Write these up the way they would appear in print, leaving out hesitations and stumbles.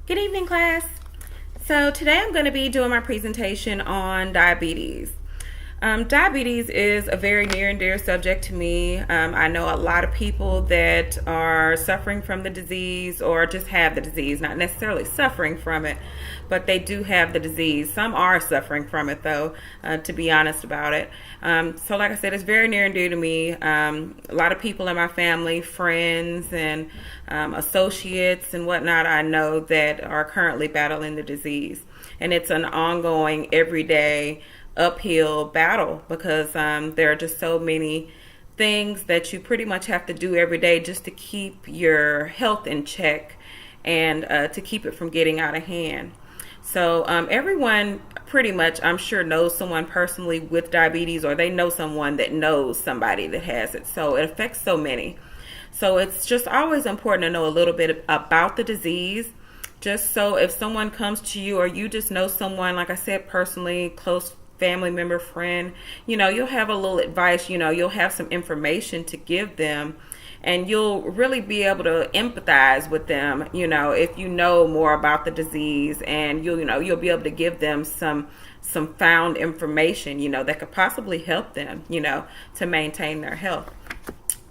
Good evening, class. So today I'm going to be doing my presentation on diabetes. Diabetes is a very near and dear subject to me. I know a lot of people that are suffering from the disease or just have the disease, not necessarily suffering from it, but they do have the disease. Some are suffering from it, though, to be honest about it. So, like I said, it's very near and dear to me. A lot of people in my family, friends, and associates and whatnot, I know that are currently battling the disease. And it's an ongoing, everyday uphill battle because there are just so many things that you pretty much have to do every day just to keep your health in check and to keep it from getting out of hand. So everyone pretty much, I'm sure, knows someone personally with diabetes, or they know someone that knows somebody that has it. So it affects so many. So it's just always important to know a little bit about the disease, just so if someone comes to you or you just know someone, like I said, personally, close family member, friend, you'll have a little advice, you'll have some information to give them, and you'll really be able to empathize with them, if you know more about the disease, and you'll be able to give them some found information, that could possibly help them, to maintain their health.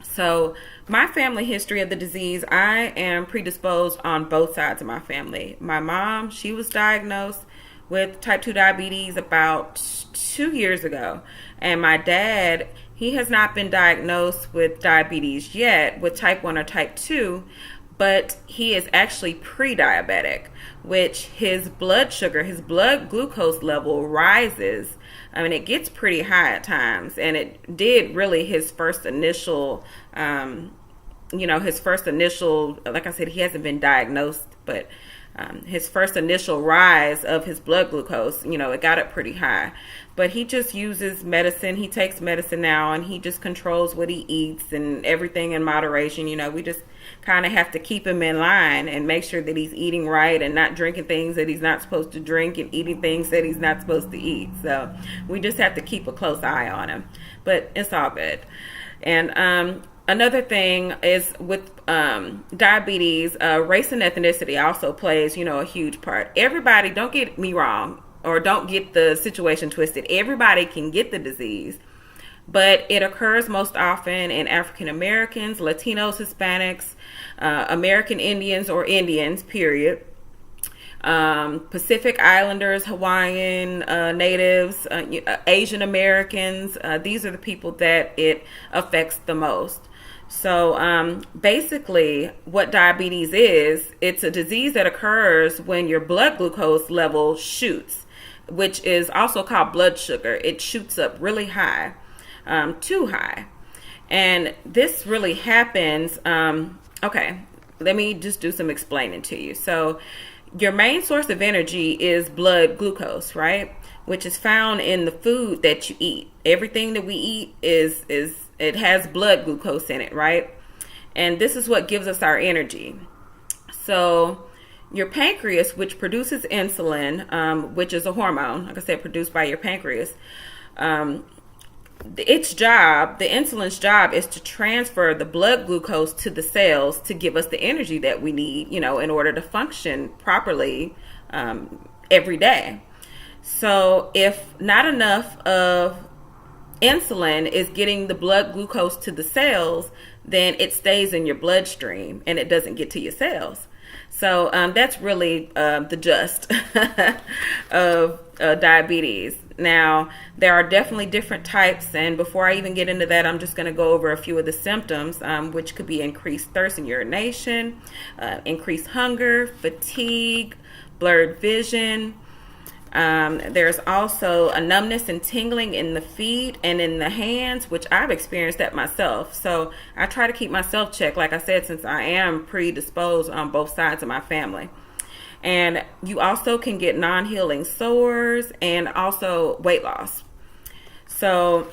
So my family history of the disease, I am predisposed on both sides of my family. My mom, she was diagnosed with type 2 diabetes about 2 years ago. And my dad, he has not been diagnosed with diabetes yet, with type 1 or type 2, but he is actually pre-diabetic, which his blood sugar, his blood glucose level rises. I mean, it gets pretty high at times, and it did really his first initial, like I said, he hasn't been diagnosed, but his first initial rise of his blood glucose, it got up pretty high. But he just uses medicine. He takes medicine now, and he just controls what he eats and everything in moderation. We just kind of have to keep him in line and make sure that he's eating right and not drinking things that he's not supposed to drink and eating things that he's not supposed to eat. So we just have to keep a close eye on him. But it's all good. And another thing is with diabetes, race and ethnicity also plays, a huge part. Everybody, don't get me wrong, or don't get the situation twisted. Everybody can get the disease, but it occurs most often in African Americans, Latinos, Hispanics, American Indians or Indians, period. Pacific Islanders, Hawaiian natives, Asian Americans. These are the people that it affects the most. So basically what diabetes is, it's a disease that occurs when your blood glucose level shoots, which is also called blood sugar. It shoots up really high, too high. And this really happens. Okay, let me just do some explaining to you. So your main source of energy is blood glucose, right? Which is found in the food that you eat. Everything that we eat it has blood glucose in it, right? And this is what gives us our energy. So your pancreas, which produces insulin, which is a hormone, like I said, produced by your pancreas, its job, the insulin's job, is to transfer the blood glucose to the cells to give us the energy that we need, in order to function properly every day. So if not enough of insulin is getting the blood glucose to the cells, then it stays in your bloodstream and it doesn't get to your cells. So that's really the gist of diabetes. Now, there are definitely different types, and before I even get into that, I'm just going to go over a few of the symptoms, which could be increased thirst and urination, increased hunger, fatigue, blurred vision. There's also a numbness and tingling in the feet and in the hands, which I've experienced that myself. So I try to keep myself checked, like I said, since I am predisposed on both sides of my family. And you also can get non-healing sores and also weight loss. So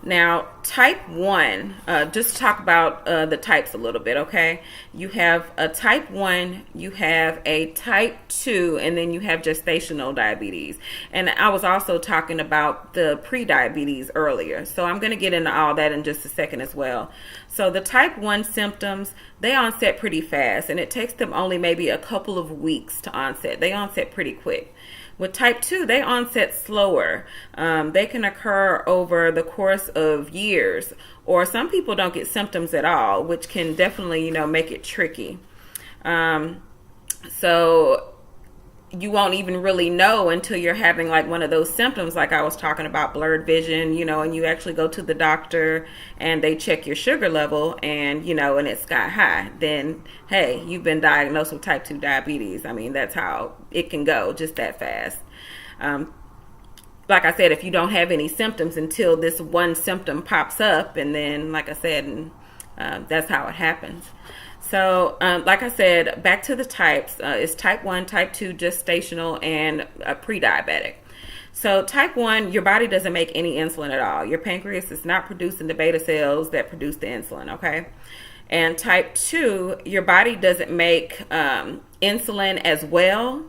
Now, type 1, just talk about the types a little bit, okay? You have a type 1, you have a type 2, and then you have gestational diabetes. And I was also talking about the pre-diabetes earlier. So I'm going to get into all that in just a second as well. So the type 1 symptoms, they onset pretty fast, and it takes them only maybe a couple of weeks to onset. They onset pretty quick. With type 2, they onset slower. They can occur over the course of years, or some people don't get symptoms at all, which can definitely, make it tricky. So you won't even really know until you're having like one of those symptoms, like I was talking about, blurred vision, and you actually go to the doctor and they check your sugar level and, and it's sky high. Then, hey, you've been diagnosed with type 2 diabetes. I mean, that's how it can go, just that fast. Like I said, if you don't have any symptoms until this one symptom pops up, and then, like I said, that's how it happens. So, like I said, back to the types, it's type 1, type 2, gestational, and pre-diabetic. So type 1, your body doesn't make any insulin at all. Your pancreas is not producing the beta cells that produce the insulin, okay? And type 2, your body doesn't make insulin as well,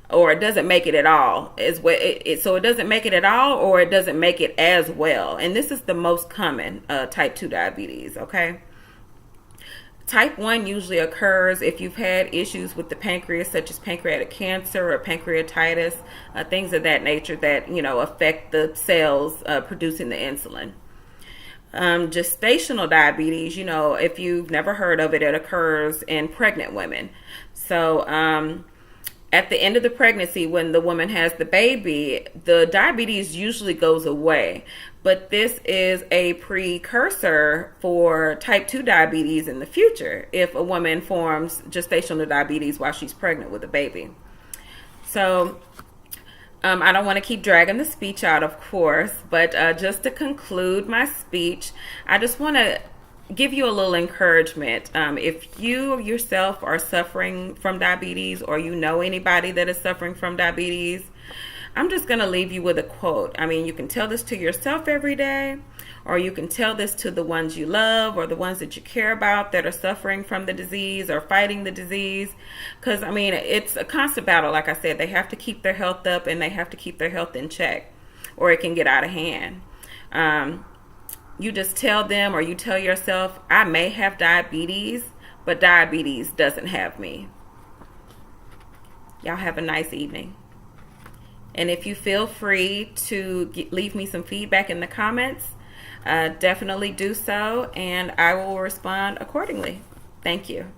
or it doesn't make it at all. So it doesn't make it at all, or it doesn't make it as well. And this is the most common type 2 diabetes, okay? Type 1 usually occurs if you've had issues with the pancreas, such as pancreatic cancer or pancreatitis, things of that nature that, affect the cells producing the insulin. Gestational diabetes, if you've never heard of it, it occurs in pregnant women. So at the end of the pregnancy, when the woman has the baby, the diabetes usually goes away. But this is a precursor for type 2 diabetes in the future if a woman forms gestational diabetes while she's pregnant with a baby. So I don't want to keep dragging the speech out, of course, but just to conclude my speech, I just want to give you a little encouragement. If you yourself are suffering from diabetes, or you know anybody that is suffering from diabetes, I'm just going to leave you with a quote. I mean, you can tell this to yourself every day, or you can tell this to the ones you love or the ones that you care about that are suffering from the disease or fighting the disease. Because, I mean, it's a constant battle. Like I said, they have to keep their health up, and they have to keep their health in check, or it can get out of hand. You just tell them, or you tell yourself, I may have diabetes, but diabetes doesn't have me. Y'all have a nice evening. And if you feel free to leave me some feedback in the comments, definitely do so, and I will respond accordingly. Thank you.